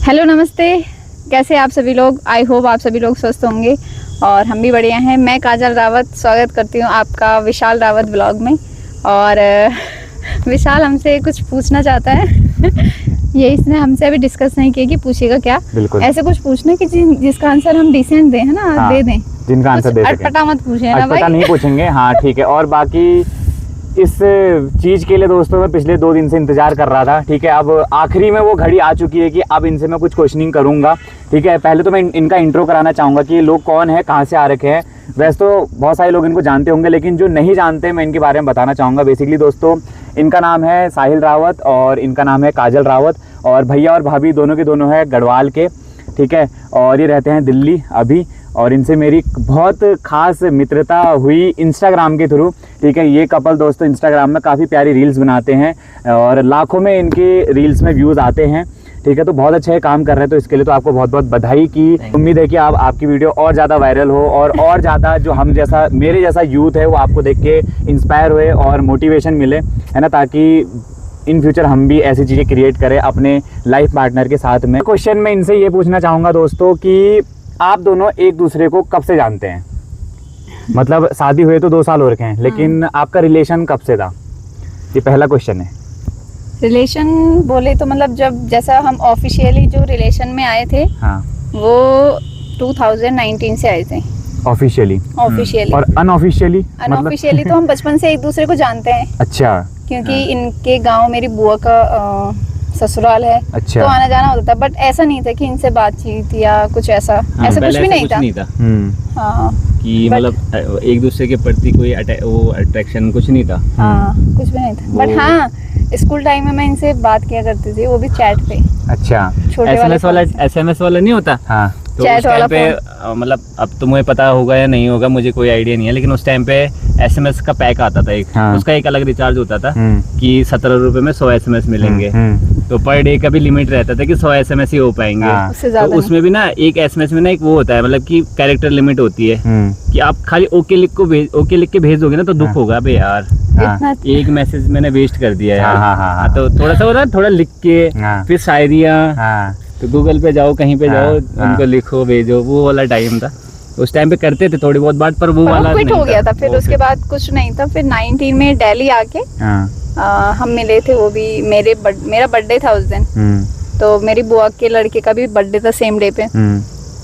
Hello नमस्ते, कैसे आप सभी लोग। आई होप आप सभी लोग स्वस्थ होंगे और हम भी बढ़िया हैं। मैं काजल रावत स्वागत करती हूँ आपका विशाल रावत ब्लॉग में। और विशाल हमसे कुछ पूछना चाहता है ये इसने हमसे अभी डिस्कस नहीं किया कि पूछेगा क्या। ऐसे कुछ पूछना कि जिसका आंसर हम डिसेंट दें, है ना। हाँ, दे दें, जिनका आंसर दे सकें। अटपटा मत पूछे ना भाई, अटपटा नहीं पूछेंगे। हाँ ठीक है। और बाकी इस चीज़ के लिए दोस्तों मैं पिछले 2 दिन से इंतज़ार कर रहा था। ठीक है, अब आखिरी में वो घड़ी आ चुकी है कि अब इनसे मैं कुछ क्वेश्चनिंग करूंगा। ठीक है, पहले तो मैं इनका इंट्रो कराना चाहूँगा कि ये लोग कौन है, कहाँ से आ रखे हैं। वैसे तो बहुत सारे लोग इनको जानते होंगे, लेकिन जो नहीं जानते मैं इनके बारे में बताना चाहूँगा। बेसिकली दोस्तों, इनका नाम है साहिल रावत और इनका नाम है काजल रावत। और भैया और भाभी दोनों के दोनों हैं गढ़वाल के। ठीक है, और ये रहते हैं दिल्ली अभी। और इनसे मेरी बहुत ख़ास मित्रता हुई इंस्टाग्राम के थ्रू। ठीक है, ये कपल दोस्तों इंस्टाग्राम में काफ़ी प्यारी रील्स बनाते हैं और लाखों में इनके रील्स में व्यूज़ आते हैं। ठीक है, तो बहुत अच्छा काम कर रहे हैं, तो इसके लिए तो आपको बहुत बहुत बधाई की। उम्मीद है कि आपकी वीडियो और ज़्यादा वायरल हो और ज़्यादा जो हम जैसा मेरे जैसा यूथ है वो आपको देख के इंस्पायर हुए और मोटिवेशन मिले, है ना, ताकि इन फ्यूचर हम भी ऐसी चीज़ें क्रिएट करें अपने लाइफ पार्टनर के साथ में। क्वेश्चन मैं इनसे ये पूछना चाहूँगा दोस्तों कि आप दोनों एक दूसरे को कब से जानते हैं? मतलब शादी हुए तो 2 साल हो रखे हैं, लेकिन आपका रिलेशन कब से था? ये पहला क्वेश्चन है। रिलेशन बोले तो मतलब जब जैसा हम ऑफिशियली जो रिलेशन में आए थे, हाँ, वो 2019 से आए थे ऑफिशियली। और अनऑफिशियली तो हम बचपन से एक दूसरे को जानते हैं। अच्छा। क्योंकि इनके गांव मेरी बुआ का ससुराल है। अच्छा। तो आना जाना होता था, बट ऐसा नहीं था कि इनसे बातचीत या कुछ ऐसा। हाँ, ऐसा कुछ भी नहीं था। हाँ, कि मतलब एक दूसरे के प्रति कोई वो अट्रैक्शन कुछ नहीं था। हाँ, कुछ भी नहीं था। बट हाँ, स्कूल टाइम में मैं इनसे बात किया करती थी, वो भी चैट पे। अच्छा, SMS वाला नहीं होता। हाँ, तो उस टाइम पे मतलब अब तो मुझे पता होगा या नहीं होगा, मुझे कोई आइडिया नहीं है, लेकिन उस टाइम पे SMS का पैक आता था एक। हाँ। उसका एक अलग रिचार्ज होता था कि 17 रुपए में 100 SMS मिलेंगे। तो पर डे का भी लिमिट रहता था कि 100 SMS ही हो पाएंगे। हाँ। तो उसमें भी ना एक SMS में ना एक वो होता है, मतलब कि कैरेक्टर लिमिट होती है कि आप खाली ओके लिख के भेज दोगे ना तो दुख होगा बे यार। हाँ। एक मैसेज मैंने वेस्ट कर दिया यार। हाँ। तो थोड़ा सा होता, थोड़ा लिख के फिर शायरियाँ, तो गूगल पे जाओ, कहीं पे जाओ, उनको लिखो भेजो, वो वाला टाइम था। उस टाइम पे करते थे थोड़ी बहुत बात, पर वो वाला क्विट हो गया था। फिर उसके बाद कुछ नहीं था। फिर 19 में दिल्ली आके हम मिले थे। वो भी मेरा बर्थडे था उस दिन, तो मेरी बुआ के लड़के का भी बर्थडे था सेम डे पे।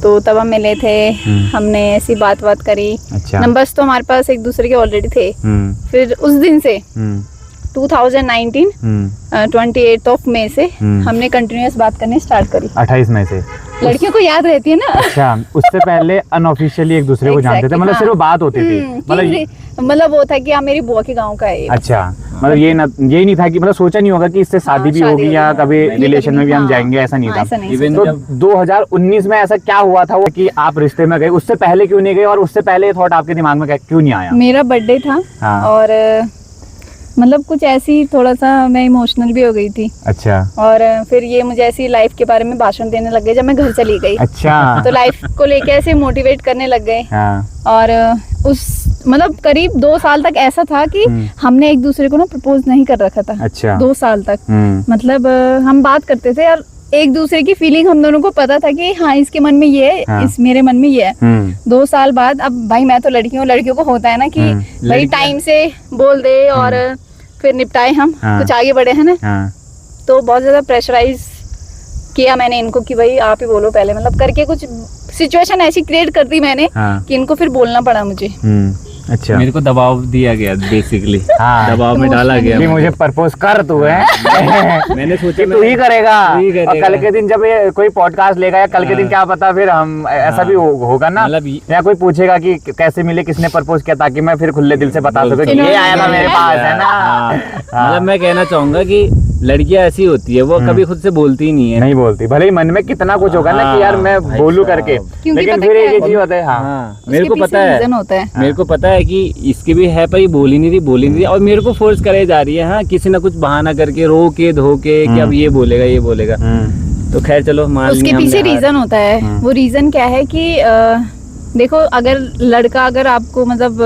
तो तब हम मिले थे, हमने ऐसी बात करी। अच्छा। नंबर्स तो हमारे पास एक दूसरे के ऑलरेडी थे। फिर उस दिन से 2019 28 मई से हमने कंटिन्यूअस बात करने स्टार्ट करी। 28 मई से लड़कियों को याद रहती है ना। अच्छा, उससे पहले अनऑफिशियली एक दूसरे को जानते थे, मतलब सिर्फ बात होती थी। मतलब वो था कि आप मेरी बुआ के गांव का है। अच्छा, मतलब ये नहीं था कि मतलब सोचा नहीं होगा कि इससे शादी भी होगी या कभी रिलेशन में भी हम जाएंगे, ऐसा नहीं था। तो 2019 में ऐसा क्या हुआ था कि आप रिश्ते में गए? उससे पहले क्यों नहीं गए और उससे पहले थॉट आपके दिमाग में क्यों नहीं आया? मेरा बर्थडे था और मतलब कुछ ऐसी थोड़ा सा मैं इमोशनल भी हो गई थी। अच्छा। और फिर ये मुझे ऐसी लाइफ के बारे में भाषण देने लग गए जब मैं घर चली गई। अच्छा। तो लाइफ को लेके ऐसे मोटिवेट करने लग गए। हाँ। और उस मतलब करीब 2 साल तक ऐसा था कि हमने एक दूसरे को ना प्रपोज नहीं कर रखा था। अच्छा। 2 साल तक मतलब हम बात करते थे और एक दूसरे की फीलिंग हम दोनों को पता था कि हाँ इसके मन में ये है। हाँ। इस मेरे मन में ये है। 2 साल बाद अब भाई मैं तो लड़कियों को होता है ना कि भाई टाइम से बोल दे और फिर निपटाए हम। हाँ। कुछ आगे बढ़े, है ना। हाँ। तो बहुत ज्यादा प्रेशराइज किया मैंने इनको कि भाई आप ही बोलो पहले, मतलब करके कुछ सिचुएशन ऐसी क्रिएट कर दी मैंने। हाँ। कि इनको फिर बोलना पड़ा मुझे। अच्छा, मेरे को दबाव दिया गया बेसिकली। हाँ, दबाव में डाला गया कि मुझे प्रपोज कर तू है। मैंने सोचा तू ही करेगा। और कल के दिन जब ये कोई पॉडकास्ट लेगा या कल के दिन क्या पता फिर हम ऐसा भी होगा ना, या कोई पूछेगा कि कैसे मिले, किसने प्रपोज किया, ताकि मैं फिर खुले दिल से बता सकूं कि ये आया था मेरे पास, है ना। मतलब मैं कहना चाहूंगा कि लड़कियां ऐसी होती है, वो कभी खुद से बोलती ही नहीं है। नहीं बोलती, भले ही मन में कितना कुछ होगा ना कि यार मैं बोलूं करके, लेकिन फिर ये चीज होता है। हाँ, मेरे को पता है कि इसकी भी है, पर ये बोली नहीं थी और मेरे को फोर्स कराई जा रही है। हाँ, किसी ना कुछ बहाना करके रोके धोके कि अब ये बोलेगा। तो खैर चलो मान उसके पीछे रीजन होता है। वो रीजन क्या है कि देखो, अगर लड़का अगर आपको मतलब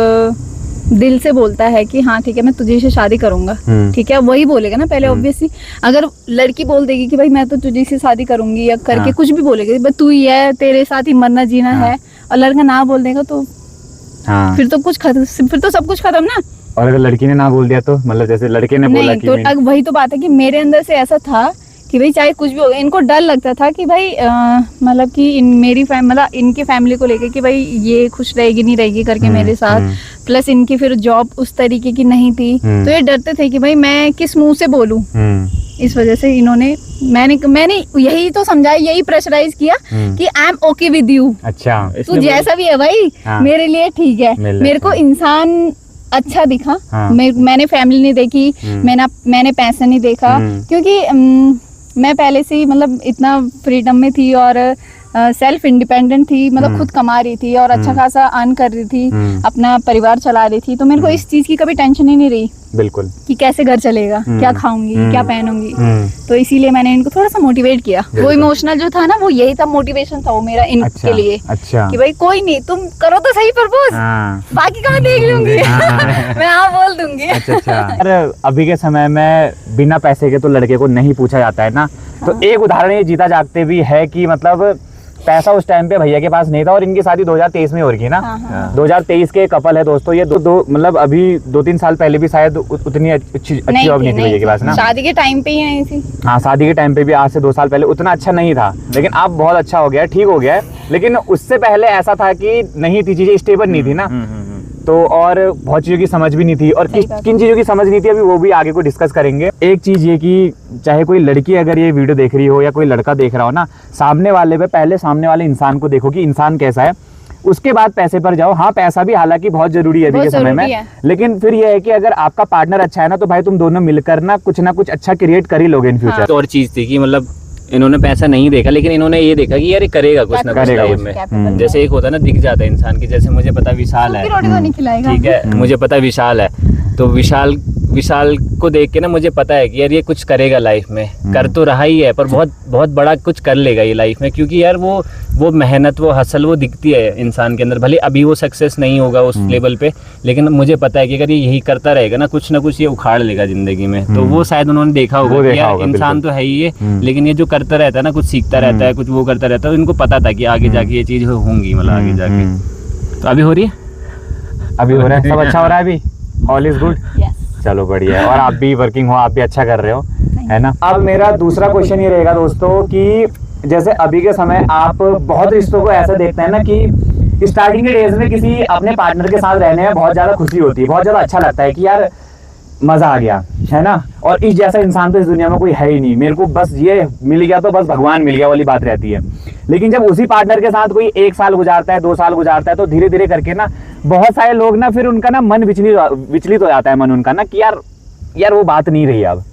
दिल से बोलता है कि हाँ ठीक है मैं तुझे से शादी करूंगा, ठीक है, वही बोलेगा ना पहले ऑब्वियसली। अगर लड़की बोल देगी कि भाई मैं तो तुझे से शादी करूंगी या करके कुछ भी बोलेगी, बस तू ही है, तेरे साथ ही मरना जीना है, और लड़का ना बोल देगा तो फिर तो कुछ खत्म, फिर तो सब कुछ खत्म ना। और अगर लड़की ने ना बोल दिया तो मतलब जैसे लड़के ने बोला कि तो वही तो बात है कि मेरे अंदर से ऐसा था कि भाई चाहे कुछ भी हो, इनको डर लगता था कि भाई मतलब कि मेरी मतलब इनकी फैमिली को लेके कि भाई ये खुश रहेगी नहीं रहेगी करके मेरे साथ, प्लस इनकी फिर जॉब उस तरीके की नहीं थी, तो ये डरते थे कि भाई मैं किस मुंह से बोलूं। इस वजह से इन्होंने मैंने यही तो समझाया, यही प्रेशराइज किया कि I am okay with you. अच्छा, तू जैसा भी है भाई मेरे लिए ठीक है, मेरे को इंसान अच्छा दिखा। मैंने फैमिली नहीं देखी, मैंने पैसा नहीं देखा, क्योंकि मैं पहले से ही मतलब इतना फ्रीडम में थी और सेल्फ इंडिपेंडेंट थी, मतलब खुद कमा रही थी और अच्छा खासा अर्न कर रही थी, अपना परिवार चला रही थी, तो मेरे को इस चीज की कभी टेंशन ही नहीं रही बिल्कुल कि कैसे घर चलेगा, क्या खाऊंगी, क्या पहनूंगी। तो इसीलिए मैंने इनको थोड़ा सा मोटिवेट किया। वो इमोशनल जो था ना, वो यही था, मोटिवेशन था वो मेरा इनके लिए। अच्छा, कि भाई कोई नहीं, तुम करो तो सही प्रपोज, बाकी का मैं देख लूंगी। मैं हाँ बोल दूंगी। अच्छा, अभी के समय में बिना पैसे के तो लड़के को नहीं पूछा जाता है ना। तो एक उदाहरण ये जीता जागते भी है कि मतलब पैसा उस टाइम पे भैया के पास नहीं था, और इनकी शादी 2023 में हो रही थी ना। 2023 के कपल है दोस्तों ये, दो मतलब अभी 2-3 साल पहले भी शायद उतनी अच्छी जॉब नहीं थी भैया के पास ना। शादी के टाइम पे ही आई थी। हाँ, शादी के टाइम पे भी आज से 2 साल पहले उतना अच्छा नहीं था, लेकिन अब बहुत अच्छा हो गया, ठीक हो गया है। लेकिन उससे पहले ऐसा था कि नहीं थी, चीजें स्टेबल नहीं थी ना, तो और बहुत चीज़ों की समझ भी नहीं थी, और किन चीज़ों की समझ नहीं थी अभी वो भी आगे को डिस्कस करेंगे। एक चीज़ ये कि चाहे कोई लड़की अगर ये वीडियो देख रही हो या कोई लड़का देख रहा हो ना, सामने वाले पे पहले सामने वाले इंसान को देखो कि इंसान कैसा है, उसके बाद पैसे पर जाओ। हाँ, पैसा भी हालांकि बहुत जरूरी है अभी के समय में, लेकिन फिर ये है कि अगर आपका पार्टनर अच्छा है ना, तो भाई तुम दोनों मिलकर ना कुछ अच्छा क्रिएट कर ही लोगे इन फ्यूचर। तो और चीज थी कि मतलब इन्होंने पैसा नहीं देखा, लेकिन इन्होंने ये देखा कि यार करेगा कुछ ना कुछ लाइफ में। जैसे एक होता है ना, दिख जाता है इंसान की, जैसे मुझे पता विशाल है, ठीक है, मुझे पता विशाल है, तो विशाल को देख के ना मुझे पता है कि यार ये कुछ करेगा लाइफ में, कर तो रहा ही है, पर बहुत बड़ा कुछ कर लेगा ये लाइफ में, क्योंकि यार वो मेहनत, वो हसल, वो दिखती है इंसान के अंदर। भले अभी वो सक्सेस नहीं होगा उस लेवल पे, लेकिन मुझे पता है कि अगर ये यही करता रहेगा ना, कुछ ना कुछ ये उखाड़ लेगा जिंदगी में। तो वो शायद उन्होंने देखा होगा कि यार इंसान तो है ही ये, लेकिन ये जो करता रहता है ना, कुछ सीखता रहता है, कुछ वो करता रहता है, तो इनको पता था कि आगे जाके ये चीज होंगी, मतलब आगे जाके। तो अभी हो रही है, अभी हो रहा है, सब अच्छा हो रहा है, अभी ऑल इज गुड। चलो बढ़िया है, और आप भी वर्किंग हो, आप भी अच्छा कर रहे हो, है ना। अब मेरा दूसरा क्वेश्चन ये रहेगा दोस्तों कि जैसे अभी के समय आप बहुत रिश्तों को ऐसा देखते हैं ना कि स्टार्टिंग के डेज में किसी अपने पार्टनर के साथ रहने में बहुत ज्यादा खुशी होती है, बहुत ज्यादा अच्छा लगता है कि यार मजा आ गया, है ना, और इस जैसा इंसान तो इस दुनिया में कोई है ही नहीं, मेरे को बस ये मिल गया तो बस भगवान मिल गया वाली बात रहती है। लेकिन जब उसी पार्टनर के साथ कोई 1 साल गुजारता है, 2 साल गुजारता है, तो धीरे धीरे करके ना बहुत सारे लोग ना फिर उनका ना मन विचलित हो जाता है, मन उनका ना कि यार वो बात नहीं रही अब,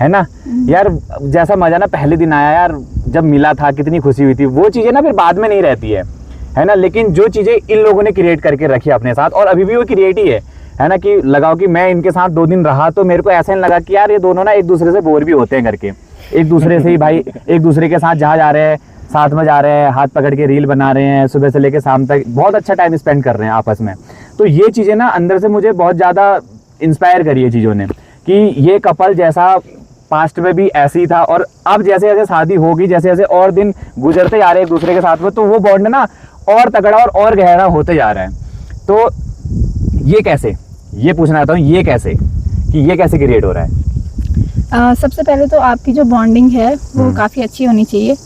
है ना, यार जैसा मजा ना पहले दिन आया, यार जब मिला था कितनी खुशी हुई थी, वो चीजें ना फिर बाद में नहीं रहती है ना। लेकिन जो चीजें इन लोगों ने क्रिएट करके रखी अपने साथ, और अभी भी वो क्रिएट ही है ना, कि लगाओ कि मैं इनके साथ 2 दिन रहा तो मेरे को ऐसा नहीं लगा कि यार ये दोनों ना एक दूसरे से बोर भी होते हैं करके, एक दूसरे से ही भाई एक दूसरे के साथ जहाँ जा रहे हैं साथ में जा रहे हैं, हाथ पकड़ के रील बना रहे हैं, सुबह से लेकर शाम तक बहुत अच्छा टाइम स्पेंड कर रहे हैं आपस में। तो ये चीज़ें ना अंदर से मुझे बहुत ज़्यादा इंस्पायर करी है चीज़ों ने, कि ये कपल जैसा पास्ट में भी ऐसे ही था, और अब जैसे जैसे शादी होगी, जैसे जैसे और दिन गुजरते जा रहे हैं एक दूसरे के साथ में, तो वो बॉन्ड ना और तगड़ा और गहरा होते जा रहा है। तो ये कैसे, ये पूछना चाहता हूँ, ये कैसे क्रिएट हो रहा है? सबसे पहले तो आपकी जो बॉन्डिंग है वो काफ़ी अच्छी होनी चाहिए,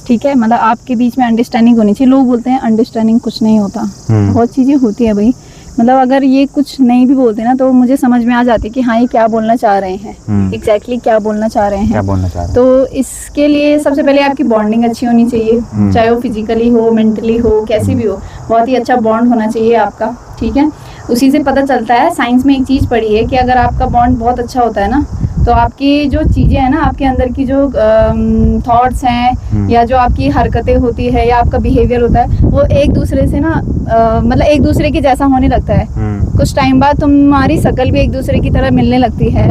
ठीक है, मतलब आपके बीच में अंडरस्टैंडिंग होनी चाहिए। लोग बोलते हैं अंडरस्टैंडिंग कुछ नहीं होता, बहुत चीज़ें होती है भाई, मतलब अगर ये कुछ नहीं भी बोलते ना तो मुझे समझ में आ जाती है कि हाँ ये क्या बोलना चाह रहे हैं, एग्जैक्टली क्या बोलना चाह रहे हैं। तो इसके लिए सबसे पहले आपकी बॉन्डिंग अच्छी होनी चाहिए, चाहे वो फिजिकली हो, मेंटली हो, कैसी भी हो, बहुत ही अच्छा बॉन्ड होना चाहिए आपका, ठीक है। उसी से पता चलता है, साइंस में एक चीज़ पढ़ी है कि अगर आपका बॉन्ड बहुत अच्छा होता है ना, तो आपकी जो चीज़ें हैं ना, आपके अंदर की जो थॉट्स हैं या जो आपकी हरकतें होती है या आपका बिहेवियर होता है, वो एक दूसरे से ना मतलब एक दूसरे के जैसा होने लगता है। कुछ टाइम बाद तुम्हारी शक्ल भी एक दूसरे की तरह मिलने लगती है,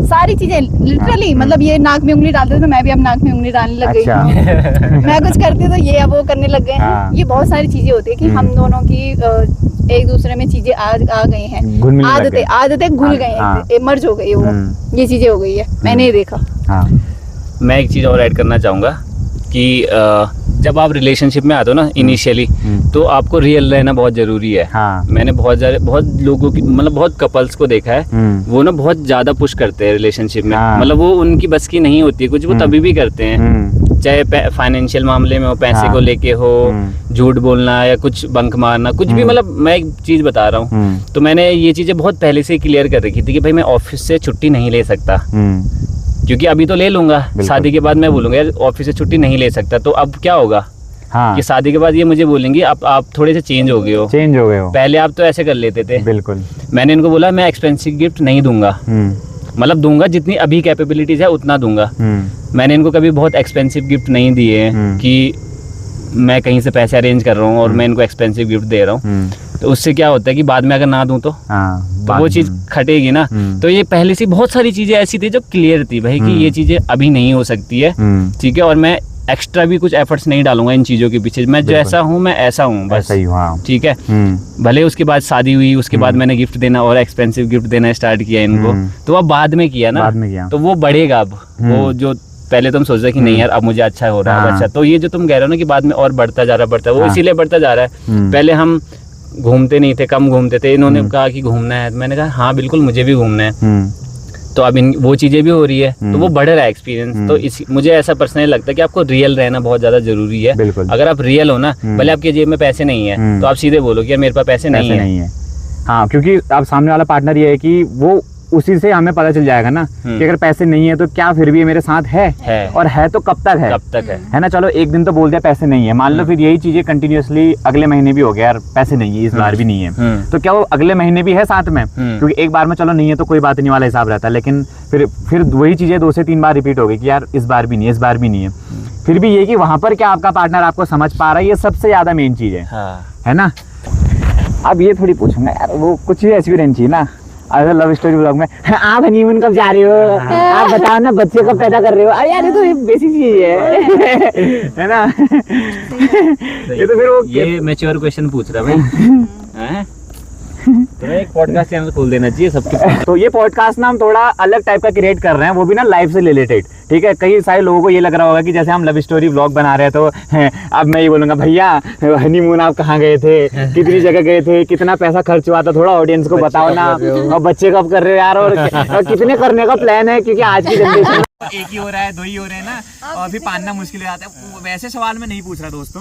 सारी चीजें लिटरली, मतलब ये नाक में उंगली डालते थे तो मैं भी अब नाक में उंगली डालने लग गई हूँ। मैं कुछ करती तो ये अब वो करने लग गए हैं। ये बहुत सारी चीजें होती है कि हम दोनों की एक दूसरे में चीजें आ गई हैं, आदतें घुल गई हैं, मर्ज हो गई है वो, ये चीजें हो गई है, मैंने ये देखा। मैं एक चीज़ और ऐड करना चाहूँगा कि जब आप रिलेशनशिप में आते हो ना इनिशियली, तो आपको रियल रहना बहुत जरूरी है। मैंने बहुत लोगों की मतलब बहुत कपल्स को देखा है, वो ना बहुत ज्यादा पुश करते हैं रिलेशनशिप में, मतलब वो उनकी बस की नहीं होती है कुछ, वो तभी भी करते हैं, चाहे फाइनेंशियल मामले में हो, पैसे को लेके हो, झूठ बोलना या कुछ बंक मारना, कुछ भी। मतलब मैं एक चीज बता रहा हूँ, तो मैंने ये चीजें बहुत पहले से क्लियर कर रखी थी कि भाई मैं ऑफिस से छुट्टी नहीं ले सकता, क्योंकि अभी तो ले लूंगा, शादी के बाद मैं बोलूंगा यार ऑफिस से छुट्टी नहीं ले सकता, तो अब क्या होगा कि शादी के बाद ये मुझे बोलेंगे आप थोड़े से चेंज हो गए हो, पहले आप तो ऐसे कर लेते थे। बिल्कुल। मैंने इनको बोला मैं एक्सपेंसिव गिफ्ट नहीं दूंगा, मतलब दूंगा जितनी अभी कैपेबिलिटीज है उतना दूंगा। मैंने इनको कभी बहुत एक्सपेंसिव गिफ्ट नहीं दिए कि मैं कहीं से पैसे अरेंज कर रहा हूँ और मैं इनको एक्सपेंसिव गिफ्ट दे रहा हूँ, तो उससे क्या होता है कि बाद में अगर ना दूं तो वो चीज खटेगी ना। तो ये पहले से बहुत सारी चीजें ऐसी थी जो क्लियर थी भाई कि ये चीजें अभी नहीं हो सकती है, ठीक है, और मैं एक्स्ट्रा भी कुछ एफर्ट्स नहीं डालूंगा इन चीजों के पीछे, मैं जैसा हूँ मैं ऐसा हूँ बस, ठीक है। भले उसके बाद शादी हुई, उसके बाद मैंने गिफ्ट देना और एक्सपेंसिव गिफ्ट देना स्टार्ट किया इनको, तो अब बाद में किया ना, तो वो बढ़ेगा अब, वो जो पहले तुम सोच रहे कि नहीं यार अब मुझे अच्छा हो रहा है, अच्छा, तो ये जो तुम कह रहे हो ना कि बाद में और बढ़ता जा रहा है, वो इसीलिए बढ़ता जा रहा है। पहले हम घूमते नहीं थे, कम घूमते थे, इन्होंने कहा कि घूमना है, मैंने कहा हाँ बिल्कुल मुझे भी घूमना है, तो अब वो चीजें भी हो रही है, तो वो बढ़ रहा है एक्सपीरियंस। तो मुझे ऐसा पर्सनली लगता है कि आपको रियल रहना बहुत ज्यादा जरूरी है। अगर आप रियल हो ना, भले आपके जेब में पैसे नहीं है, तो आप सीधे बोलो कि यार मेरे पास पैसे नहीं है। हाँ, क्योंकि आप सामने वाला पार्टनर ये है कि वो उसी से हमें पता चल जाएगा ना कि अगर पैसे नहीं है तो क्या फिर भी मेरे साथ है और है तो कब तक है ना। चलो एक दिन तो बोल दिया पैसे नहीं है, मान लो फिर यही चीजें कंटिन्यूअसली अगले महीने भी हो गया, यार पैसे नहीं है, इस बार भी नहीं है, तो क्या वो अगले महीने भी है साथ में? क्योंकि एक बार में चलो नहीं है तो कोई बात नहीं वाला हिसाब रहता है, लेकिन फिर वही चीजें 2 से 3 बार रिपीट हो गई कि यार इस बार भी नहीं है, इस बार भी नहीं है, फिर भी ये कि वहां पर क्या आपका पार्टनर आपको समझ पा रहा है, ये सबसे ज्यादा मेन चीज है ना। अब ये थोड़ी पूछूंगा यार, वो कुछ भी एक्सपीरियंस चाहिए ना लव स्टोरी ब्लॉग में, आप हनीमून कब जा रहे हो, आप बताओ ना बच्चे कब पैदा कर रहे हो, अरे यार ये तो बेसिक चीज है ना। ये तो फिर वो ये मैच्योर क्वेश्चन पूछ रहा भाई। तो एक पॉडकास्ट चैनल खोल देना चाहिए सबके। तो ये पॉडकास्ट ना हम थोड़ा अलग टाइप का क्रिएट कर रहे हैं, वो भी ना लाइफ से रिलेटेड, ठीक है। कई सारे लोगों को ये लग रहा होगा कि जैसे हम लव स्टोरी व्लॉग बना रहे हैं, तो अब मैं ये बोलूंगा भैया हनीमून आप कहाँ गए थे, कितनी जगह गए थे, कितना पैसा खर्च हुआ था, थोड़ा ऑडियंस को बताओ ना, और बच्चे कब कर रहे हो यार, और कितने करने का प्लान है, क्योंकि आज की जनरेशन एक ही हो रहा है, 2 ही हो रहे हैं ना, और भी पालना मुश्किल हो जाता है। वैसे सवाल मैं नहीं पूछ रहा दोस्तों,